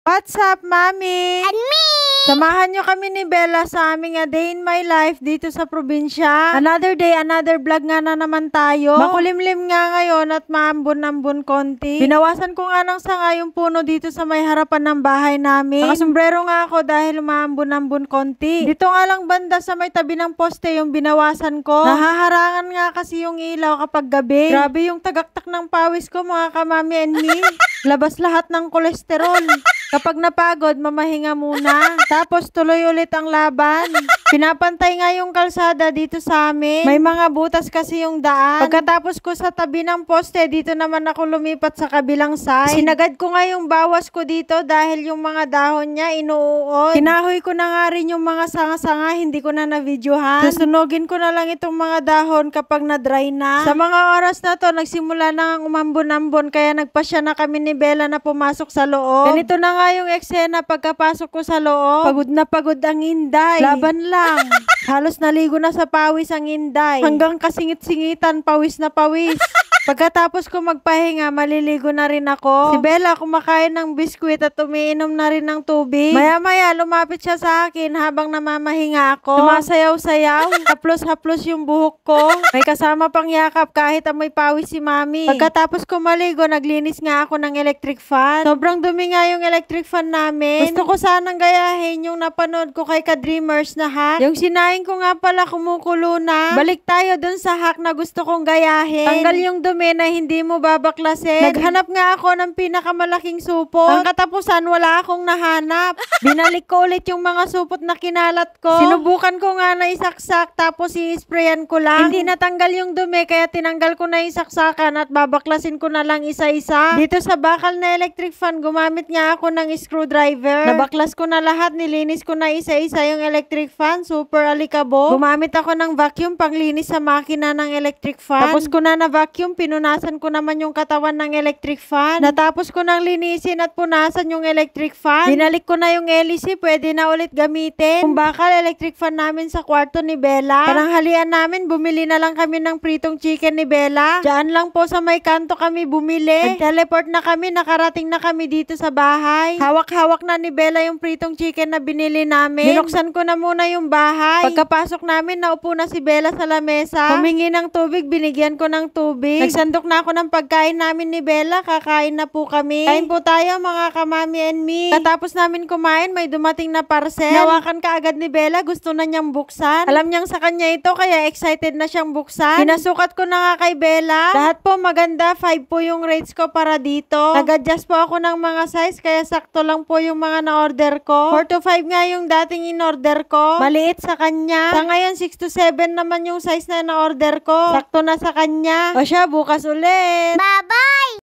What's up, Mami? And me! Samahan nyo kami ni Bella sa aming A Day in My Life dito sa probinsya. Another day, another vlog nga na naman tayo. Makulimlim nga ngayon at maambon-ambon konti. Binawasan ko nga ng sanga yung puno dito sa may harapan ng bahay namin. Nakasombrero nga ako dahil maambon-ambon konti. Dito nga lang banda sa may tabi ng poste yung binawasan ko. Nahaharangan nga kasi yung ilaw kapag gabi. Grabe yung tagaktak ng pawis ko, mga kamami and me. Labas lahat ng kolesterol. Kapag napagod, mamahinga muna. Tapos tuloy ulit ang laban. Pinapantay nga yung kalsada dito sa amin. May mga butas kasi yung daan. Pagkatapos ko sa tabi ng poste, dito naman ako lumipat sa kabilang side. Sinagad ko nga yung bawas ko dito dahil yung mga dahon niya inuuod. Kinahoy ko na nga rin yung mga sanga-sanga, hindi ko na na-videohan. Susunugin ko na lang itong mga dahon kapag na-dry na. Sa mga oras na to, nagsimula na ang umambon-ambon kaya nagpasya na kami ni Bella na pumasok sa loob. Ganito na nga yung eksena pagkapasok ko sa loob. Pagod na pagod ang Inday. Laban lang. Halos naligo na sa pawis ang Inday. Hanggang kasingit-singitan, pawis na pawis. Pagkatapos ko magpahinga, maliligo na rin ako. Si Bella kumakain ng biskwit at umiinom na rin ng tubig. Maya-maya, lumapit siya sa akin habang namamahinga ako. Sumasayaw-sayaw, haplos-haplos yung buhok ko. May kasama pang yakap kahit amoy pawis si Mami. Pagkatapos ko maligo, naglinis nga ako ng electric fan. Sobrang dumi nga yung electric fan namin. Gusto ko sanang gayahin yung napanood ko kay Ka-Dreamers na hack. Yung sinaing ko nga pala kumukulo na. Balik tayo dun sa hack na gusto kong gayahin. Tanggal yung dumi na hindi mo babaklasin. Naghanap nga ako ng pinakamalaking supot. Ang katapusan, wala akong nahanap. Binalik ko ulit yung mga supot na kinalat ko. Sinubukan ko nga na isaksak tapos i-sprayan ko lang. Hindi natanggal yung dumi kaya tinanggal ko na yung saksakan at babaklasin ko na lang isa-isa. Dito sa bakal na electric fan, gumamit nga ako ng screwdriver. Nabaklas ko na lahat, nilinis ko na isa-isa yung electric fan. Super alikabok. Gumamit ako ng vacuum panglinis sa makina ng electric fan. Tapos ko na vacuum, pinunasan ko naman yung katawan ng electric fan. Natapos ko nang linisin at punasan yung electric fan. Binalik ko na yung LEC, pwede na ulit gamitin. Kung bakal electric fan namin sa kwarto ni Bella. Pananghalian namin, bumili na lang kami ng pritong chicken ni Bella. Diyan lang po sa may kanto kami bumili. Nag-teleport na kami, nakarating na kami dito sa bahay. Hawak-hawak na ni Bella yung pritong chicken na binili namin. Binuksan ko na muna yung bahay. Pagkapasok namin, naupo na si Bella sa lamesa. Humingi ng tubig, binigyan ko ng tubig. Nagsandok na ako ng pagkain namin ni Bella. Kakain na po kami. Kain po tayo, mga kamami and me. Katapos namin kumain, may dumating na parcel. Nawakan ka agad ni Bella, gusto na niyang buksan. Alam niyang sa kanya ito, kaya excited na siyang buksan. Pinasukat ko na nga kay Bella. Lahat po maganda, 5 po yung rates ko para dito. Nag-adjust po ako ng mga size, kaya sakto lang po yung mga na-order ko. 4 to 5 nga yung dating in-order ko. Maliit sa kanya. Sa ngayon, 6 to 7 naman yung size na na-order ko. Sakto na sa kanya. O siya, bukas ulit. Bye-bye!